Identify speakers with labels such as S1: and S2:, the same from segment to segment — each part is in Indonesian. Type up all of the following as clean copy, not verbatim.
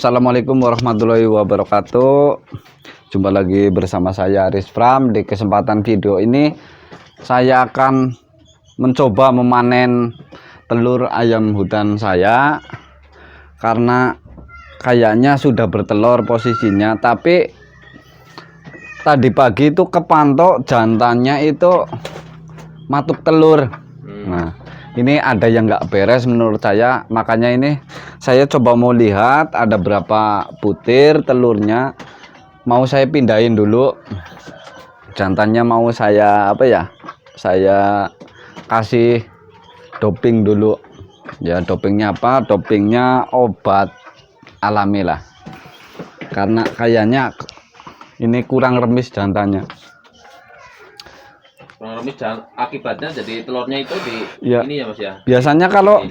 S1: Assalamualaikum warahmatullahi wabarakatuh. Jumpa lagi bersama saya Aris Pram. Di kesempatan video ini saya akan mencoba memanen telur ayam hutan saya, karena kayaknya sudah bertelur posisinya, tapi tadi pagi itu kepantau jantannya itu matuk telur. Nah, ini ada yang nggak beres menurut saya, makanya ini saya coba mau lihat ada berapa butir telurnya. Mau saya pindahin dulu jantannya, mau saya saya kasih doping dulu ya. Dopingnya apa? Dopingnya obat alami lah, karena kayaknya ini kurang remis jantannya.
S2: Kurang lebih akibatnya jadi telurnya itu di ini ya Mas ya.
S1: Biasanya kalau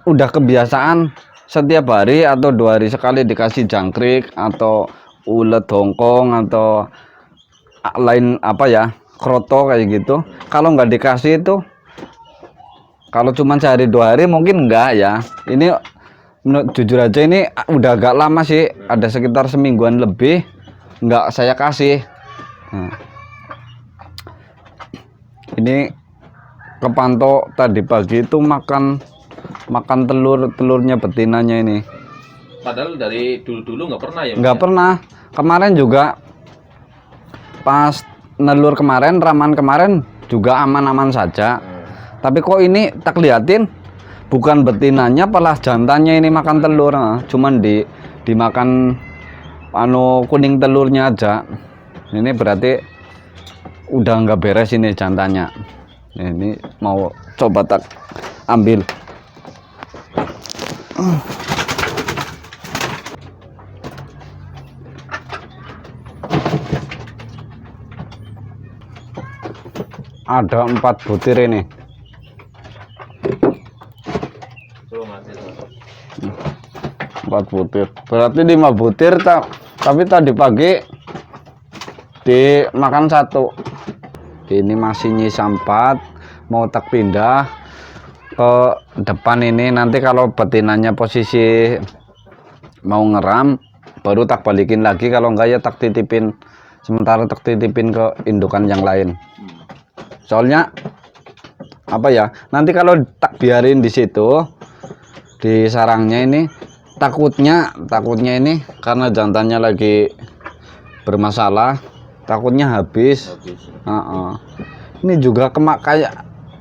S1: udah kebiasaan setiap hari atau 2 hari sekali dikasih jangkrik atau ulet hongkong atau lain kroto kayak gitu, kalau nggak dikasih itu, kalau cuma sehari 2 hari mungkin enggak ya. Ini jujur aja ini udah agak lama sih, ada sekitar semingguan lebih nggak saya kasih. Ini kepantau tadi pagi itu makan telurnya betinanya ini.
S2: Padahal dari dulu nggak pernah ya Mas?
S1: Nggak pernah. Kemarin juga pas nelur kemarin, raman kemarin juga aman-aman saja. Tapi kok ini tak liatin bukan betinanya, malah jantannya ini makan telur. Cuman dimakan kuning telurnya aja. Ini berarti udah nggak beres ini jantannya. Ini mau coba tak ambil. Ada 4 butir ini.
S2: Tuh, Mas, itu.
S1: 4 butir. Berarti 5 butir tapi tadi pagi dimakan 1. Ini masih nyisa 4, mau tak pindah ke depan ini. Nanti kalau betinanya posisi mau ngeram baru tak balikin lagi, kalau enggak ya tak titipin, sementara tak titipin ke indukan yang lain. Soalnya nanti kalau tak biarin di situ di sarangnya ini, takutnya ini karena jantannya lagi bermasalah, takutnya habis. Ini juga kayak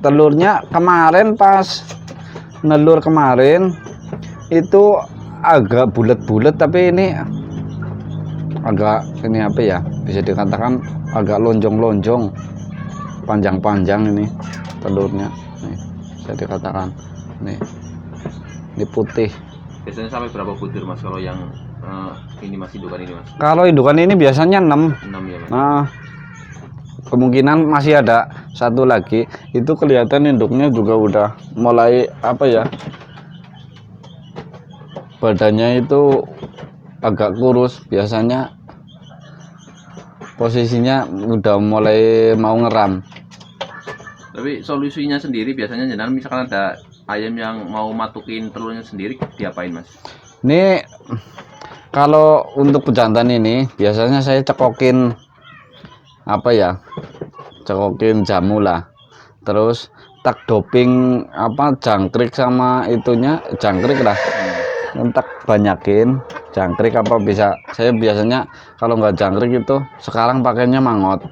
S1: telurnya kemarin pas nelur kemarin itu agak bulat-bulat, tapi ini agak bisa dikatakan agak lonjong-lonjong, panjang-panjang ini telurnya nih, bisa dikatakan ini putih.
S2: Biasanya sampai berapa butir Mas kalau yang ini masih indukan ini Mas?
S1: Kalau indukan ini biasanya 6
S2: ya Mas.
S1: Nah, kemungkinan masih ada 1 lagi. Itu kelihatan induknya juga udah mulai badannya itu agak kurus. Biasanya posisinya udah mulai mau ngeram.
S2: Tapi solusinya sendiri biasanya jenengan misalkan ada ayam yang mau matukin telurnya sendiri, diapain Mas?
S1: Ini kalau untuk pejantan ini biasanya saya cekokin cekokin jamu lah, terus tak doping jangkrik sama jangkrik lah. Tak banyakin jangkrik bisa. Saya biasanya kalau nggak jangkrik itu sekarang pakainya mangot.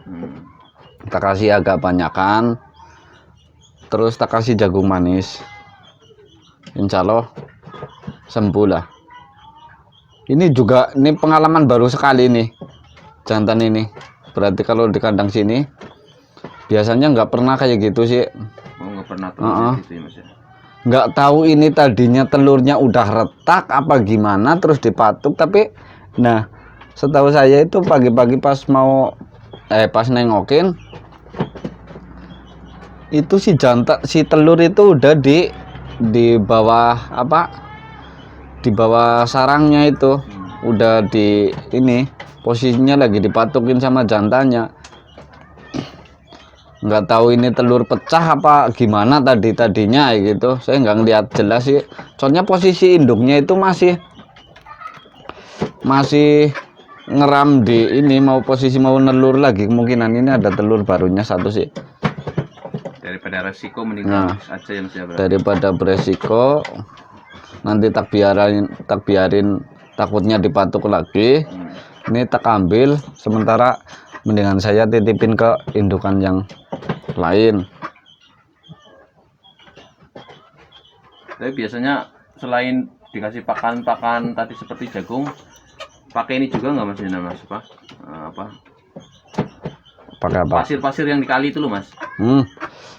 S1: Tak kasih agak banyakan, terus tak kasih jagung manis, insya Allah sembuh lah. Ini juga pengalaman baru sekali nih jantan ini. Berarti kalau di kandang sini biasanya nggak pernah kayak gitu sih.
S2: Nggak pernah telur gitu ya Mas ya?
S1: Nggak tahu ini tadinya telurnya udah retak apa gimana terus dipatuk. Tapi setahu saya itu pagi-pagi pas nengokin itu si telur itu udah di bawah di bawah sarangnya itu. Udah posisinya lagi dipatukin sama jantannya. Nggak tahu ini telur pecah apa gimana tadinya gitu. Saya nggak ngeliat jelas sih, soalnya posisi induknya itu masih masih ngeram di ini, mau posisi mau nelur lagi, kemungkinan ini ada telur barunya satu sih.
S2: Daripada resiko mending aja ya Mas ya, berarti.
S1: Daripada beresiko nanti tak biarin takutnya dipatuk lagi. Ini tak ambil, sementara mendingan saya titipin ke indukan yang lain.
S2: Tapi biasanya selain dikasih pakan tadi seperti jagung, pakai ini juga nggak Mas Jena, Mas?
S1: Pakai apa?
S2: Pasir-pasir yang dikali itu loh Mas.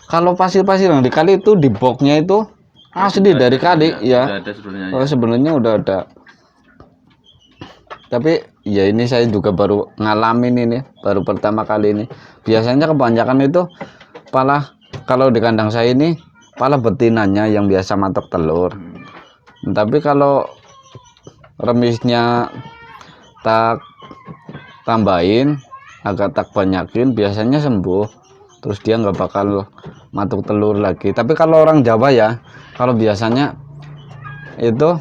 S1: Kalau pasir-pasir yang dikali itu di boxnya itu asli dari kali ya.
S2: Udah ada sebenarnya.
S1: Oh, sebenarnya udah ada. Tapi ya ini saya juga baru ngalamin ini, baru pertama kali ini. Biasanya kebanyakan itu kalau di kandang saya ini pala betinanya yang biasa matok telur. Tapi kalau remisnya tak tambahin, agak tak banyakin, biasanya sembuh. Terus dia nggak bakal matuk telur lagi. Tapi kalau orang Jawa ya, kalau biasanya itu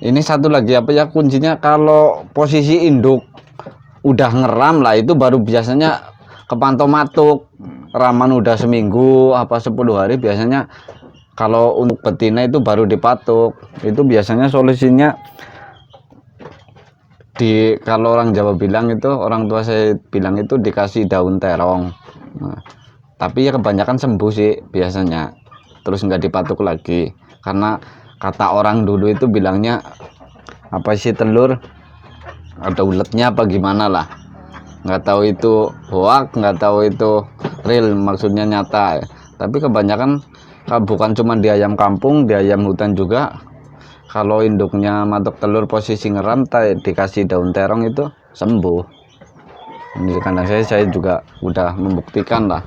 S1: ini satu lagi apa ya kuncinya, kalau posisi induk udah ngeram lah itu baru biasanya kepantau matuk. Raman udah seminggu apa 10 hari biasanya. Kalau untuk betina itu baru dipatuk. Itu biasanya solusinya kalau orang Jawa bilang itu, orang tua saya bilang itu dikasih daun terong. Nah, tapi ya kebanyakan sembuh sih biasanya, terus nggak dipatuk lagi, karena kata orang dulu itu bilangnya apa sih, telur ada uletnya apa gimana lah, nggak tahu itu hoak, nggak tahu itu real maksudnya nyata. Tapi kebanyakan bukan cuma di ayam kampung, di ayam hutan juga, kalau induknya matok telur posisi ngeram dikasih daun terong itu sembuh. Ini di kandang saya juga udah membuktikan lah.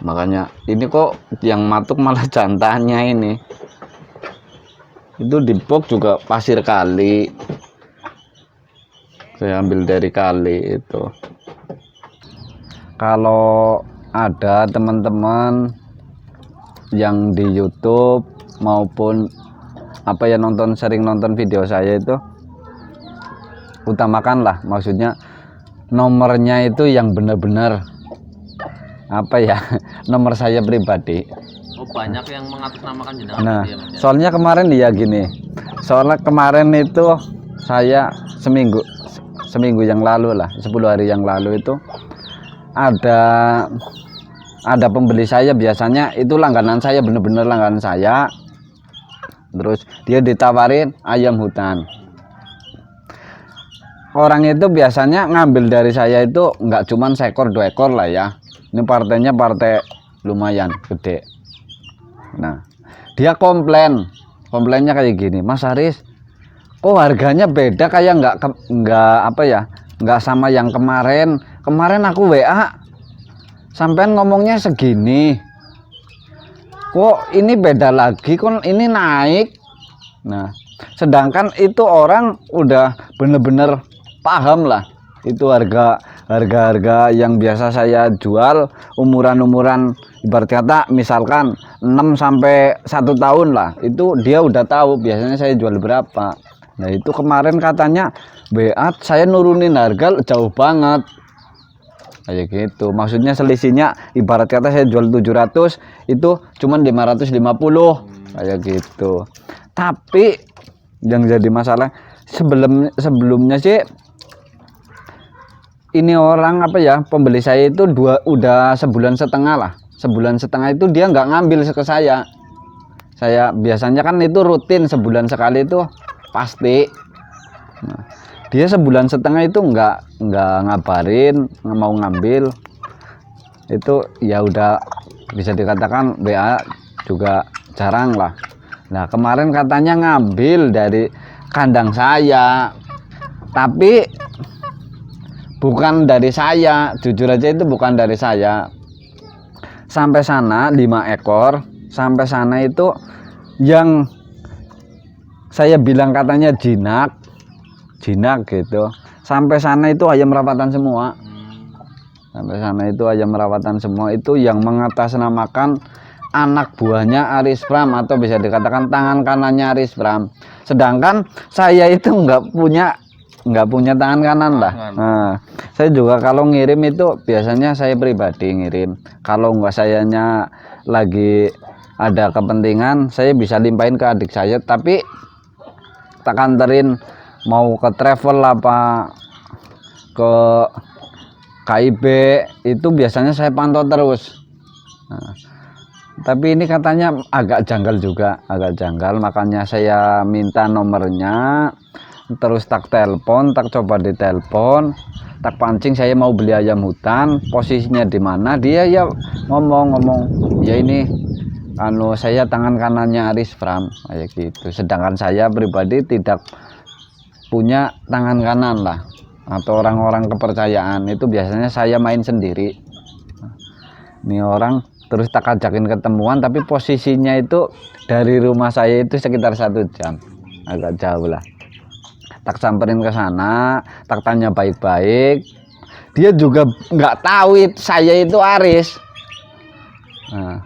S1: Makanya ini kok yang matuk malah jantannya ini. Itu di box juga pasir kali. Saya ambil dari kali itu. Kalau ada teman-teman yang di YouTube maupun apa ya sering nonton video saya itu, utamakanlah, maksudnya nomornya itu yang benar-benar apa ya, nomor saya pribadi.
S2: Oh, banyak yang mengatasnamakan jenengan.
S1: Nah,
S2: ya, Mas, ya?
S1: soalnya kemarin ya gini, soalnya kemarin itu saya seminggu yang lalu lah, 10 hari yang lalu itu ada pembeli saya, biasanya itu langganan saya, bener-bener langganan saya. Terus dia ditawarin ayam hutan. Orang itu biasanya ngambil dari saya itu nggak cuman seekor 2 ekor lah ya. Ini partainya partai lumayan gede. Nah, dia komplainnya kayak gini, Mas Haris, kok harganya beda, kayak nggak apa ya, nggak sama yang kemarin. Kemarin aku WA sampean ngomongnya segini, kok ini beda lagi, kok ini naik. Nah, sedangkan itu orang udah bener-bener paham lah, itu harga yang biasa saya jual umuran ibarat kata misalkan 6 sampai 1 tahun lah, itu dia udah tahu biasanya saya jual berapa. Nah, itu kemarin katanya WA saya nurunin harga jauh banget kayak gitu. Maksudnya selisihnya ibarat kata saya jual 700, itu cuman 550 kayak gitu. Tapi yang jadi masalah sebelumnya sih, ini orang apa ya, pembeli saya itu udah 1,5 bulan lah. 1,5 bulan itu dia nggak ngambil ke saya. Saya biasanya kan itu rutin sebulan sekali itu pasti. Nah, dia 1,5 bulan itu nggak ngabarin mau ngambil. Itu ya udah bisa dikatakan WA juga jarang lah. Nah, kemarin katanya ngambil dari kandang saya, tapi bukan dari saya, jujur aja itu bukan dari saya. Sampai sana 5 ekor, sampai sana itu yang saya bilang katanya jinak gitu. Sampai sana itu ayam rawatan semua. Sampai sana itu ayam rawatan semua, itu yang mengatasnamakan anak buahnya Aris Pram, atau bisa dikatakan tangan kanannya Aris Pram. sedangkan saya itu nggak punya tangan kanan lah. Nah, saya juga kalau ngirim itu biasanya saya pribadi ngirim. Kalau nggak sayanya lagi ada kepentingan, saya bisa limpahin ke adik saya, tapi tak anterin mau ke travel apa ke KIB itu biasanya saya pantau terus. Nah, tapi ini katanya agak janggal, makanya saya minta nomornya, terus tak telepon, tak coba ditelepon, tak pancing saya mau beli ayam hutan, posisinya di mana, dia ya ngomong ya ini saya tangan kanannya Aris Pram kayak gitu, sedangkan saya pribadi tidak punya tangan kanan lah, atau orang-orang kepercayaan itu biasanya saya main sendiri. Ini orang terus tak ajakin ketemuan, tapi posisinya itu dari rumah saya itu sekitar 1 jam, agak jauh lah. Tak samperin ke sana, tak tanya baik-baik, dia juga nggak tahu saya itu Aris. Nah,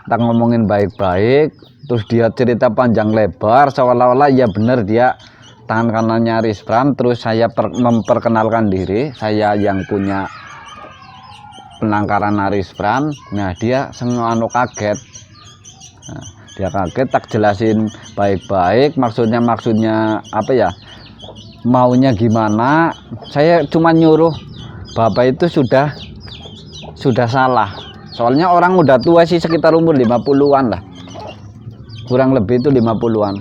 S1: tak ngomongin baik-baik, terus dia cerita panjang lebar seolah-olah ya bener dia tangan kanannya Aris Pram. Terus saya memperkenalkan diri, saya yang punya penangkaran Aris Pram. Nah, dia kaget. Nah, dia kaget, tak jelasin baik-baik maksudnya apa ya, maunya gimana. Saya cuma nyuruh bapak itu sudah salah, soalnya orang udah tua sih, sekitar umur 50-an lah, kurang lebih itu 50-an.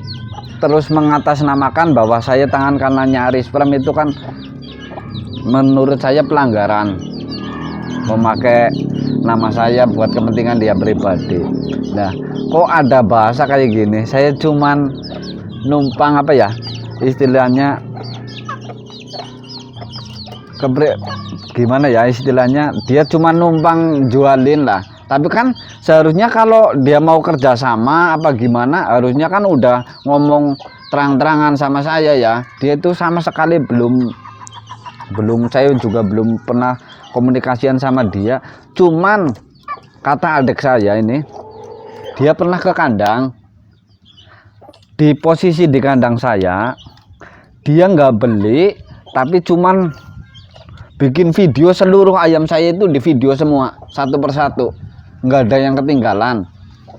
S1: Terus mengatasnamakan bahwa saya tangan kanannya Aris Pram itu kan menurut saya pelanggaran, memakai nama saya buat kepentingan dia pribadi. Nah, kok ada bahasa kayak gini, saya cuman numpang apa ya istilahnya, gimana ya istilahnya, dia cuma numpang jualin lah. Tapi kan seharusnya kalau dia mau kerjasama apa gimana, harusnya kan udah ngomong terang-terangan sama saya ya. Dia itu sama sekali belum, saya juga belum pernah komunikasian sama dia. Cuman kata adik saya ini, dia pernah ke kandang, di posisi di kandang saya, dia nggak beli, tapi cuman bikin video seluruh ayam saya itu di video semua, satu persatu, nggak ada yang ketinggalan.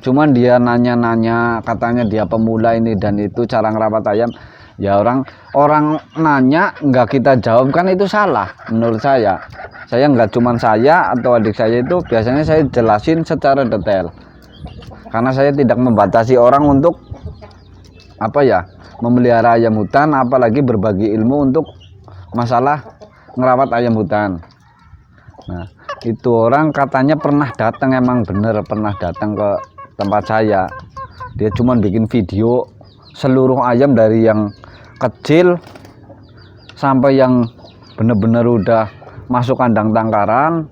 S1: Cuman dia nanya-nanya, katanya dia pemula ini dan itu cara ngerawat ayam. Ya orang nanya nggak kita jawab kan itu salah menurut saya. Saya nggak cuman saya atau adik saya, itu biasanya saya jelasin secara detail, karena saya tidak membatasi orang untuk apa ya, memelihara ayam hutan, apalagi berbagi ilmu untuk masalah ngerawat ayam hutan. Nah, itu orang katanya pernah datang, emang bener pernah datang ke tempat saya. Dia cuman bikin video seluruh ayam dari yang kecil sampai yang bener-bener udah masuk kandang tangkaran.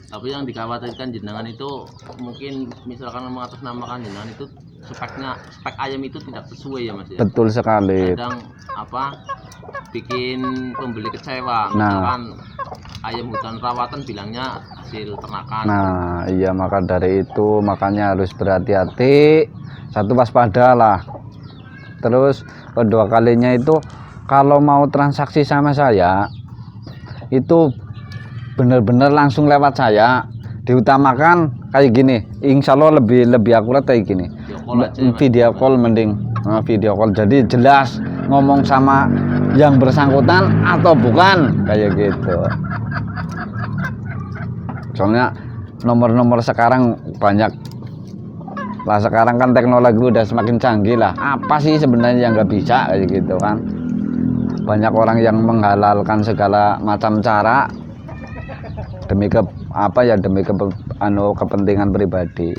S2: Tapi yang dikhawatirkan jenengan itu mungkin misalkan mengatasnamakan jenengan itu spek ayam itu tidak sesuai ya Mas ya?
S1: Betul sekali.
S2: Kadang bikin pembeli kecewa.
S1: Nah,
S2: misalkan ayam hutan rawatan bilangnya hasil ternakan.
S1: Nah iya, maka dari itu makanya harus berhati-hati, satu waspada lah. Terus kedua kalinya itu kalau mau transaksi sama saya itu bener-bener langsung lewat saya, diutamakan kayak gini, insya Allah lebih akurat kayak gini, video call mending. Nah, video call jadi jelas ngomong sama yang bersangkutan atau bukan kayak gitu. Soalnya nomor-nomor sekarang banyak lah, sekarang kan teknologi udah semakin canggih lah, apa sih sebenarnya yang nggak bisa kayak gitu kan. Banyak orang yang menghalalkan segala macam cara demi kepentingan pribadi.